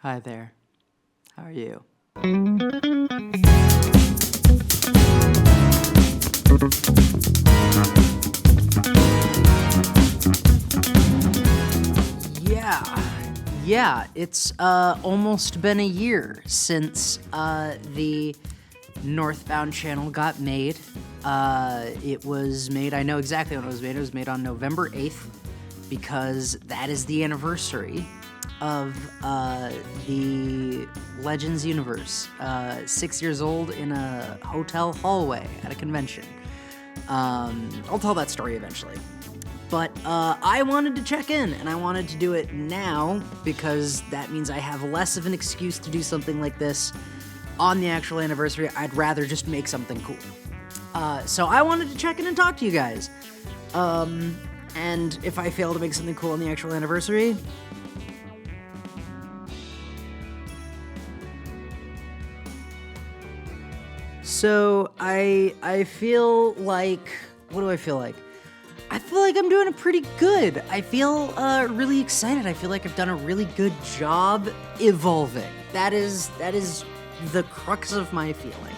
Hi there. How are you? Yeah, it's almost been a year since the Northbound channel got made. It was made, I know exactly when it was made on November 8th, because that is the anniversary of the Legends universe. 6 years old in a hotel hallway at a convention. I'll tell that story eventually. But I wanted to check in, and I wanted to do it now because that means I have less of an excuse to do something like this on the actual anniversary. I'd rather just make something cool. So I wanted to check in and talk to you guys. And if I fail to make something cool on the actual anniversary, so I feel like, what do I feel like? I feel like I'm doing pretty good. I feel really excited. I feel like I've done a really good job evolving. That is the crux of my feeling,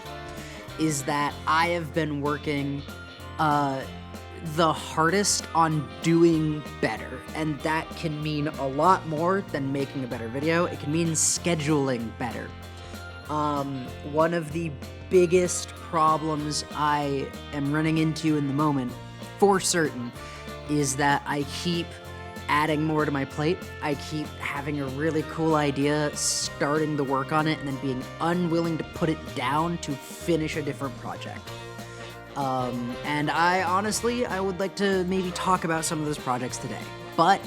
is that I have been working the hardest on doing better. And that can mean a lot more than making a better video. It can mean scheduling better. One of the biggest problems I am running into in the moment, for certain, is that I keep adding more to my plate. I keep having a really cool idea, starting to work on it, and then being unwilling to put it down to finish a different project. And I would like to maybe talk about some of those projects today. But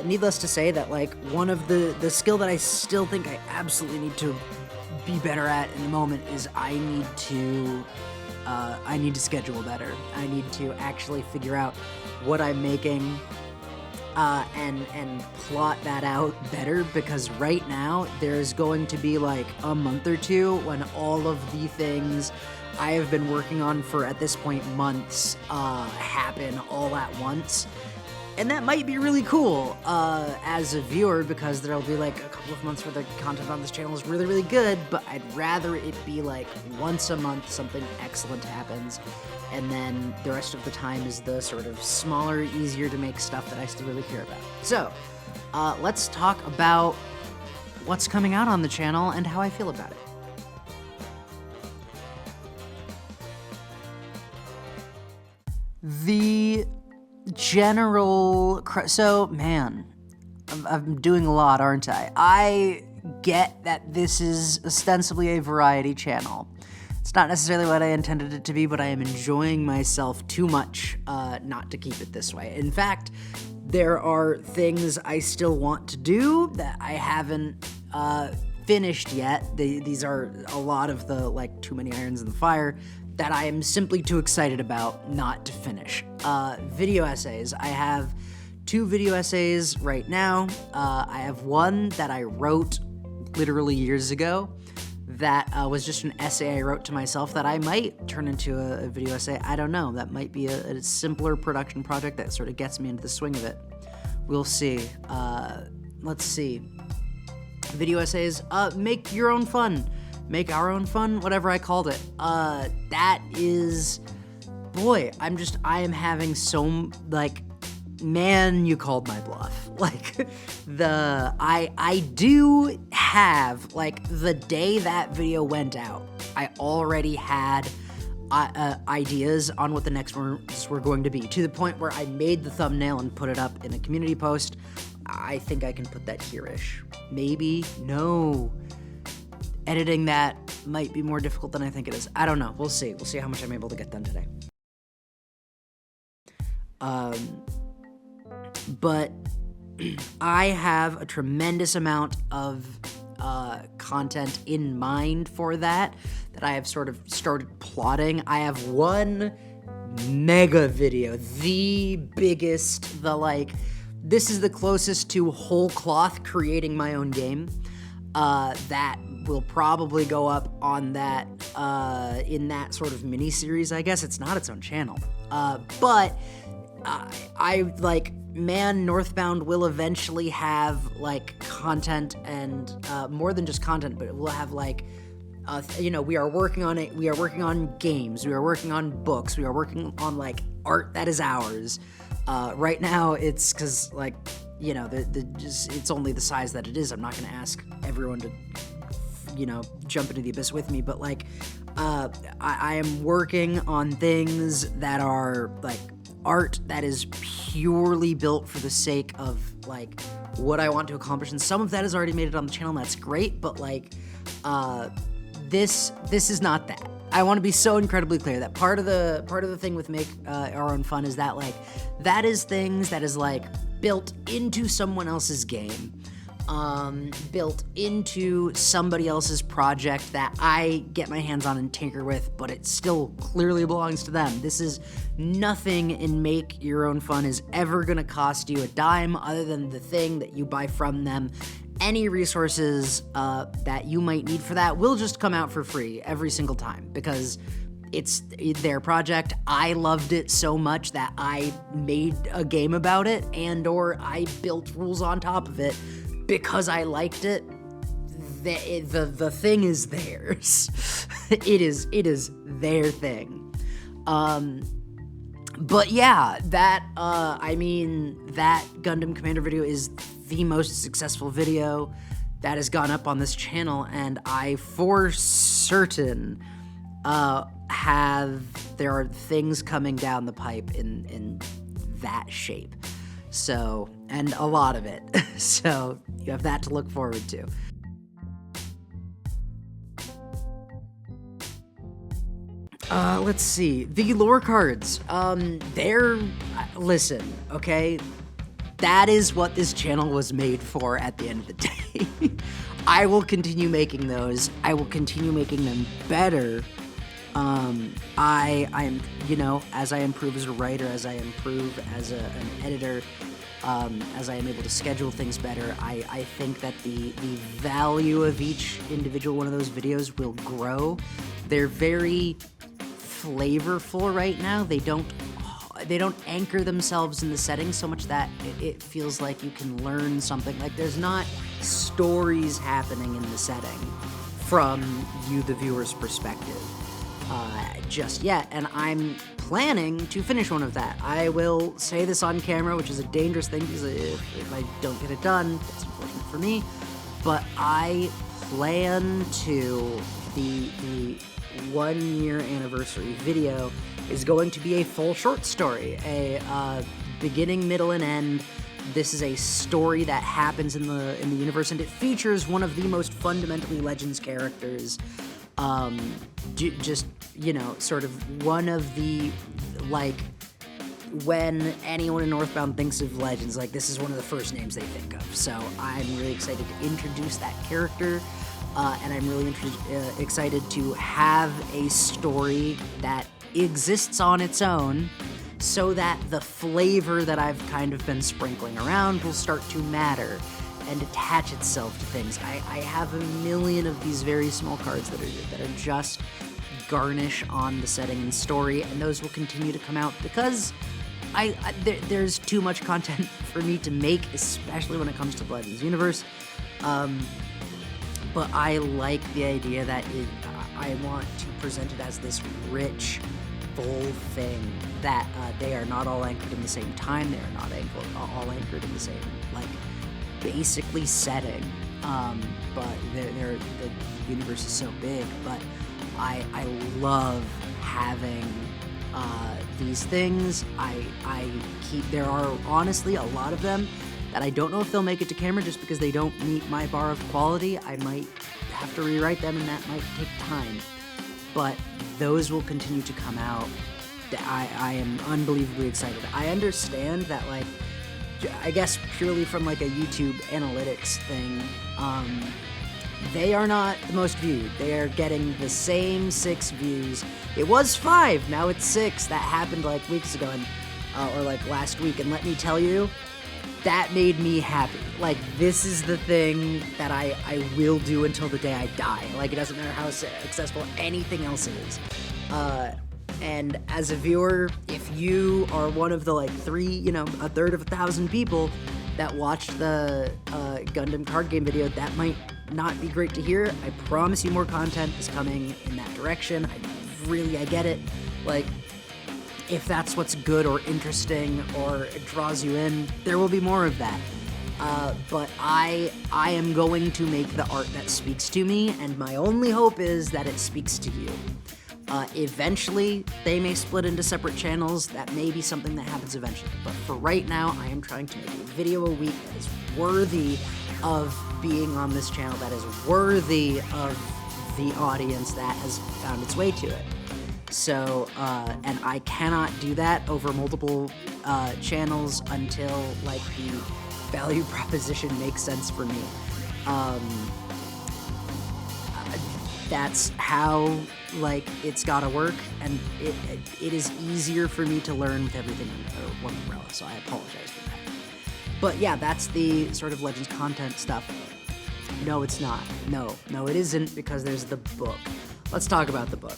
needless to say that, like, one of the skill that I still think I absolutely need to be better at in the moment is I need to schedule better. I need to actually figure out what I'm making and plot that out better, because right now there's going to be like a month or two when all of the things I have been working on for, at this point, months happen all at once. And that might be really cool as a viewer, because there'll be like a couple of months where the content on this channel is really, really good, but I'd rather it be like once a month something excellent happens, and then the rest of the time is the sort of smaller, easier to make stuff that I still really care about. So, let's talk about what's coming out on the channel and how I feel about it. The general, so man, I'm doing a lot, aren't I? I get that this is ostensibly a variety channel. It's not necessarily what I intended it to be, but I am enjoying myself too much not to keep it this way. In fact, there are things I still want to do that I haven't finished yet. These are a lot of the, like, too many irons in the fire that I am simply too excited about not to finish. Video essays. I have 2 video essays right now. I have one that I wrote literally years ago that was just an essay I wrote to myself that I might turn into a video essay. I don't know. That might be a simpler production project that sort of gets me into the swing of it. We'll see. Let's see. Video essays. Make your own fun. Make our own fun, whatever I called it. That is, boy, I am having so, like, man, you called my bluff. Like, I do have, like, the day that video went out, I already had ideas on what the next ones were going to be, to the point where I made the thumbnail and put it up in a community post. I think I can put that here-ish. Maybe, no. Editing that might be more difficult than I think it is. I don't know. We'll see. We'll see how much I'm able to get done today. But I have a tremendous amount of content in mind for that I have sort of started plotting. I have one mega video, the biggest, this is the closest to whole cloth creating my own game, that will probably go up on that, in that sort of mini-series, I guess. It's not its own channel. But I man, Northbound will eventually have like content and more than just content, but we'll have like we are working on it. We are working on games. We are working on books. We are working on like art that is ours. Right now, it's because like it's only the size that it is. I'm not going to ask everyone to jump into the abyss with me, but like I am working on things that are like art that is purely built for the sake of like what I want to accomplish, and some of that has already made it on the channel, and that's great, but like this is not that. I want to be so incredibly clear that part of the thing with Make Our Own Fun is that like that is things that is like built into someone else's game, built into somebody else's project that I get my hands on and tinker with, but it still clearly belongs to them. This is nothing in Make Your Own Fun is ever gonna cost you a dime other than the thing that you buy from them. Any resources that you might need for that will just come out for free every single time because it's their project. I loved it so much that I made a game about it or I built rules on top of it because I liked it. The thing is theirs. It is their thing. But yeah, that Gundam Commander video is the most successful video that has gone up on this channel, and I for certain there are things coming down the pipe in that shape. So, and a lot of it. So you have that to look forward to. Let's see. The lore cards. Listen, okay? That is what this channel was made for at the end of the day. I will continue making those. I will continue making them better. I am, as I improve as a writer, as I improve as an editor, as I am able to schedule things better, I think that the value of each individual one of those videos will grow. They're very flavorful right now. They don't anchor themselves in the setting so much that it feels like you can learn something. Like there's not stories happening in the setting from you, the viewer's perspective, just yet. And I'm planning to finish one of that. I will say this on camera, which is a dangerous thing because if I don't get it done, it's unfortunate for me. But I plan to the 1 year anniversary video is going to be a full short story, a beginning, middle, and end. This is a story that happens in the universe, and it features one of the most fundamentally Legends characters. Sort of one of the, like, when anyone in Northbound thinks of Legends, like, this is one of the first names they think of. So I'm really excited to introduce that character. And I'm really excited to have a story that exists on its own so that the flavor that I've kind of been sprinkling around will start to matter and attach itself to things. I have a million of these very small cards that are just garnish on the setting and story, and those will continue to come out because there's too much content for me to make, especially when it comes to the Legends universe. But I like the idea that I want to present it as this rich, full thing, that they are not all anchored in the same time, they are not all anchored in the same, like, basically setting. But the universe is so big, but I love having these things. There are honestly a lot of them that I don't know if they'll make it to camera just because they don't meet my bar of quality. I might have to rewrite them, and that might take time. But those will continue to come out. I am unbelievably excited. I understand that, like, I guess purely from like a YouTube analytics thing, they are not the most viewed. They are getting the same 6 views. It was 5, now it's 6. That happened like weeks ago, or like last week, and let me tell you, that made me happy. Like, this is the thing that I will do until the day I die. Like, it doesn't matter how successful anything else is. And as a viewer, if you are one of the like a third of 1,000 people that watched the Gundam card game video, that might not be great to hear. I promise you more content is coming in that direction. I get it. Like, if that's what's good or interesting or it draws you in, there will be more of that. But I am going to make the art that speaks to me, and my only hope is that it speaks to you. Eventually, they may split into separate channels. That may be something that happens eventually. But for right now, I am trying to make a video a week that is worthy of being on this channel, that is worthy of the audience that has found its way to it. So, and I cannot do that over multiple channels until, like, the value proposition makes sense for me. That's how, like, it's gotta work, and it is easier for me to learn with everything under one umbrella, so I apologize for that. But yeah, that's the sort of Legends content stuff. No, it's not. No, it isn't, because there's the book. Let's talk about the book.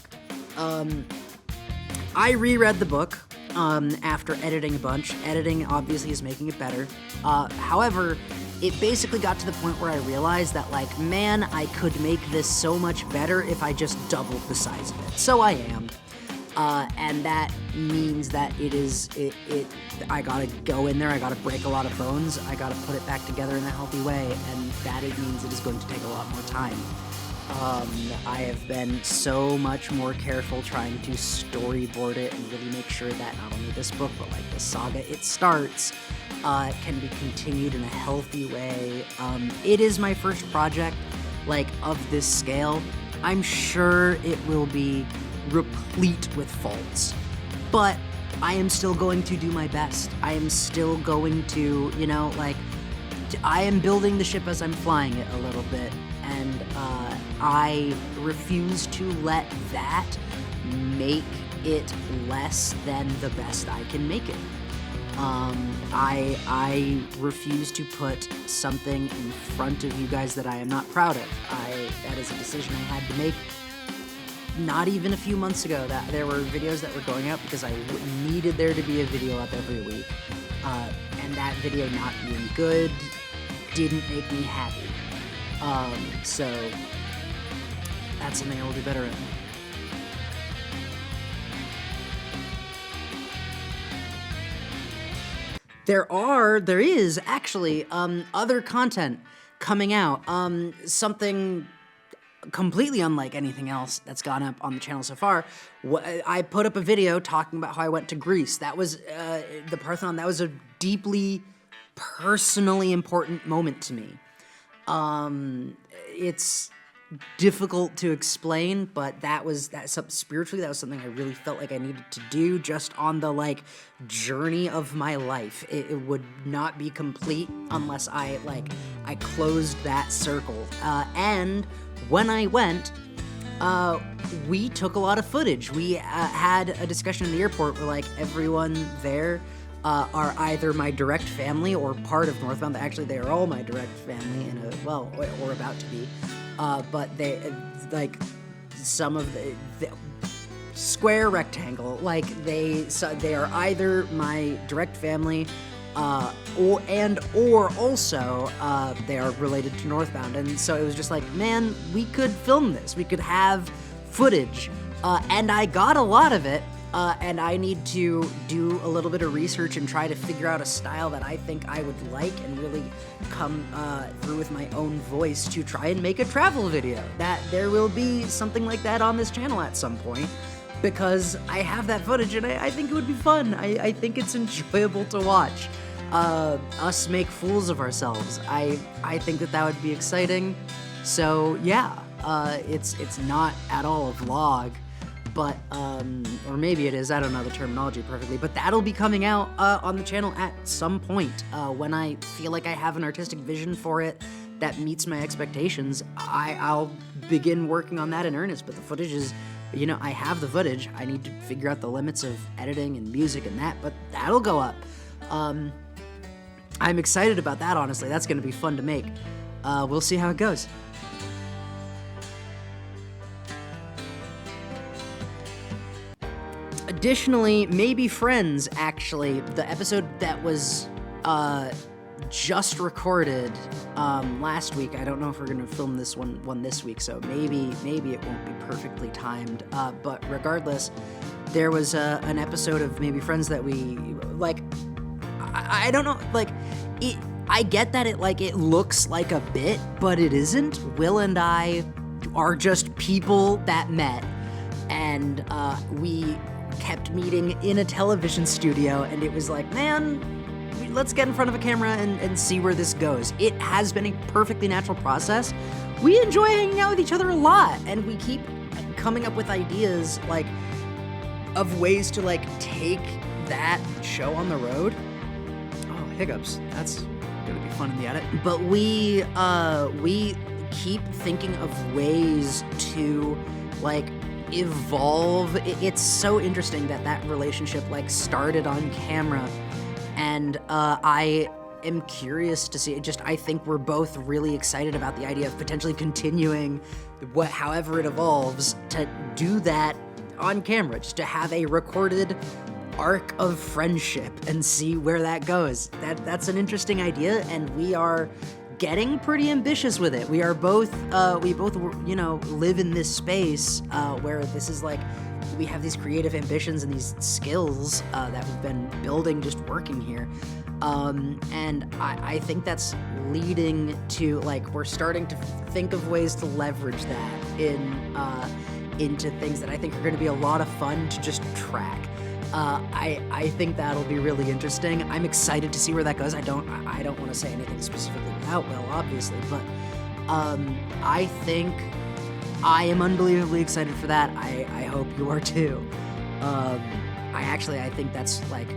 I reread the book after editing a bunch. Editing obviously is making it better. However, it basically got to the point where I realized that, like, man, I could make this so much better if I just doubled the size of it. So I am. And that means that I gotta go in there, I gotta break a lot of bones, I gotta put it back together in a healthy way, and that it means it is going to take a lot more time. I have been so much more careful trying to storyboard it and really make sure that not only this book, but like the saga it starts, can be continued in a healthy way. It is my first project, like, of this scale. I'm sure it will be replete with faults, but I am still going to do my best. I am still going to, I am building the ship as I'm flying it a little bit, and I refuse to let that make it less than the best I can make it. I refuse to put something in front of you guys that I am not proud of. That is a decision I had to make not even a few months ago, that there were videos that were going out because I needed there to be a video up every week. And that video not being good didn't make me happy. So that's something I will do better at. There is actually other content coming out. Something completely unlike anything else that's gone up on the channel so far. I put up a video talking about how I went to Greece. That was the Parthenon. That was a deeply, personally important moment to me. It's difficult to explain, but spiritually, that was something I really felt like I needed to do just on the, like, journey of my life. It would not be complete unless I closed that circle. And when I went, we took a lot of footage. We had a discussion in the airport where, like, everyone there are either my direct family or part of Northbound. Actually, they are all my direct family or about to be. But they, like, some of the square, rectangle, like, they are either my direct family, or also they are related to Northbound. And so it was just like, man, we could film this. We could have footage, and I got a lot of it. And I need to do a little bit of research and try to figure out a style that I think I would like and really come through with my own voice to try and make a travel video. That there will be something like that on this channel at some point, because I have that footage and I think it would be fun. I think it's enjoyable to watch us make fools of ourselves. I think that would be exciting. So yeah, it's not at all a vlog. But, or maybe it is, I don't know the terminology perfectly, but that'll be coming out on the channel at some point. When I feel like I have an artistic vision for it that meets my expectations, I'll begin working on that in earnest. But the footage is, I have the footage. I need to figure out the limits of editing and music and that, but that'll go up. I'm excited about that, honestly. That's gonna be fun to make. We'll see how it goes. Additionally, Maybe Friends, actually, the episode that was just recorded last week. I don't know if we're going to film this one this week, so maybe it won't be perfectly timed. But regardless, there was an episode of Maybe Friends that we, like, I don't know, like, I get that it looks like a bit, but it isn't. Will and I are just people that met, and we kept meeting in a television studio, and it was like, man, let's get in front of a camera and see where this goes. It has been a perfectly natural process. We enjoy hanging out with each other a lot, and we keep coming up with ideas, like, of ways to, like, take that show on the road. Oh, hiccups. That's gonna be fun in the edit. But we keep thinking of ways to, like, evolve. It's so interesting that relationship, like, started on camera, and I am curious to see it. I think we're both really excited about the idea of potentially continuing however it evolves, to do that on camera, just to have a recorded arc of friendship and see where that goes. That's an interesting idea, and we are getting pretty ambitious with it. We are both, you know, live in this space where this is like, we have these creative ambitions and these skills that we've been building just working here. And I think that's leading to, like, we're starting to think of ways to leverage that into things that I think are going to be a lot of fun to just track. I think that'll be really interesting. I'm excited to see where that goes. I don't want to say anything specifically without Will, obviously, but I think I am unbelievably excited for that. I hope you are too. I think that's, like,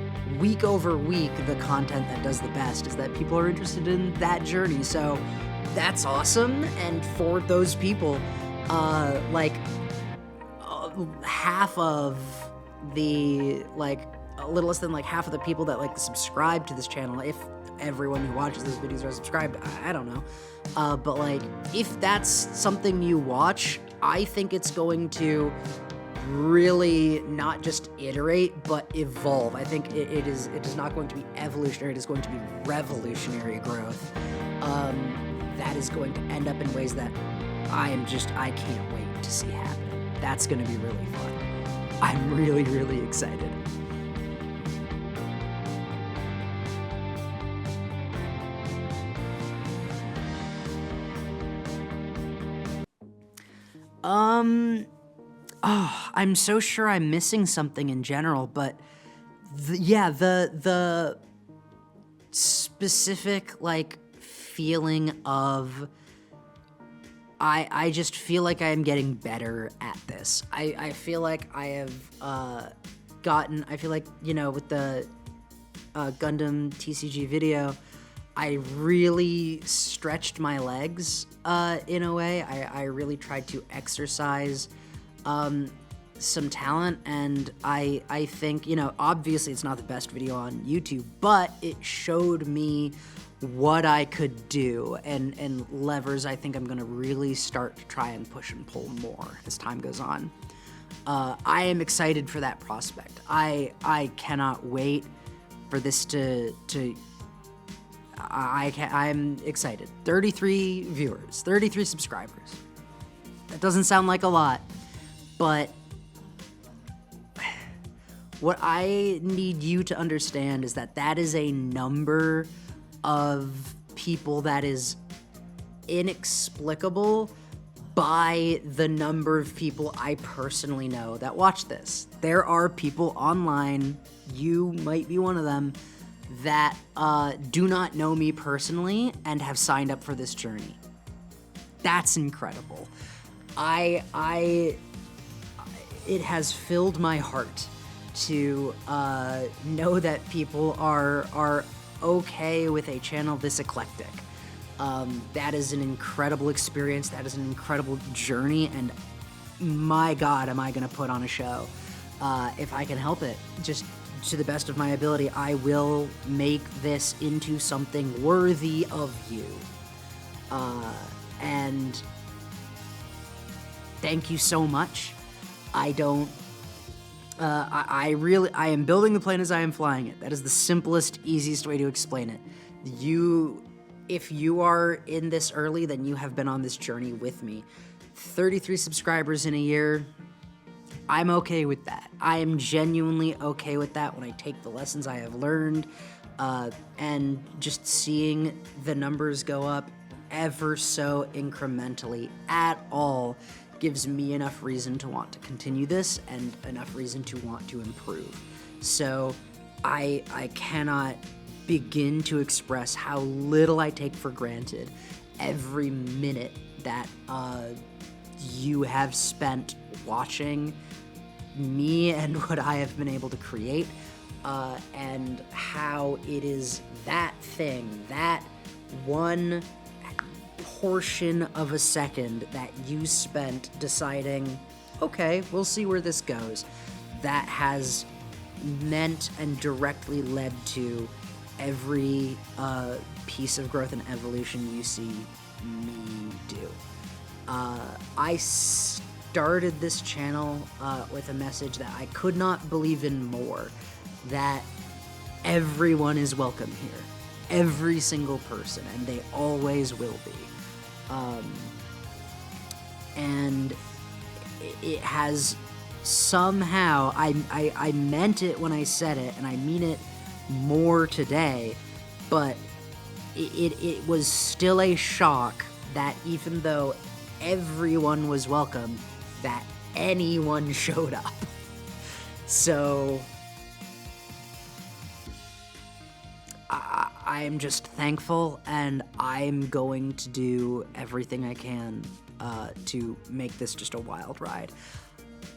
week over week, the content that does the best is that people are interested in that journey. So that's awesome. And for those people, half of the, like, a little less than, like, half of the people that, like, subscribe to this channel, if everyone who watches these videos are subscribed, I don't know. But, like, if that's something you watch, I think it's going to really not just iterate, but evolve. I think it is not going to be evolutionary, it is going to be revolutionary growth. That is going to end up in ways that I can't wait to see happen. That's going to be really fun. I'm really, really excited. I'm so sure I'm missing something in general, but the specific, like, feeling of, I just feel like I am getting better at this. I feel like I have I feel like, you know, with the Gundam TCG video, I really stretched my legs in a way. I really tried to exercise some talent, and I think, you know, obviously it's not the best video on YouTube, but it showed me what I could do, and levers I think I'm gonna really start to try and push and pull more as time goes on. I am excited for that prospect. I cannot wait for this I'm excited. 33 viewers, 33 subscribers. That doesn't sound like a lot, but what I need you to understand is that is a number of people that is inexplicable by the number of people I personally know that watch this. There are people online, you might be one of them, that do not know me personally and have signed up for this journey. That's incredible. It has filled my heart to know that people are okay with a channel this eclectic. That is an incredible experience. That is an incredible journey, and my God, am I gonna put on a show if I can help it. Just to the best of my ability, I will make this into something worthy of you. And thank you so much. I am building the plane as I am flying it. That is the simplest, easiest way to explain it. If you are in this early, then you have been on this journey with me. 33 subscribers in a year, I'm okay with that. I am genuinely okay with that when I take the lessons I have learned, and just seeing the numbers go up ever so incrementally at all gives me enough reason to want to continue this and enough reason to want to improve. So I cannot begin to express how little I take for granted every minute that you have spent watching me and what I have been able to create, and how it is that thing, that one portion of a second that you spent deciding, okay, we'll see where this goes, that has meant and directly led to every piece of growth and evolution you see me do. I started this channel with a message that I could not believe in more, that everyone is welcome here. Every single person, and they always will be. And it has somehow, I meant it when I said it, and I mean it more today, but it was still a shock that even though everyone was welcome, that anyone showed up. So I'm just thankful, and I'm going to do everything I can to make this just a wild ride.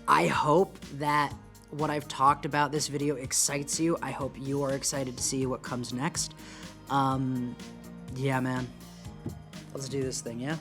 I hope that what I've talked about this video excites you. I hope you are excited to see what comes next. Yeah, man. Let's do this thing, yeah?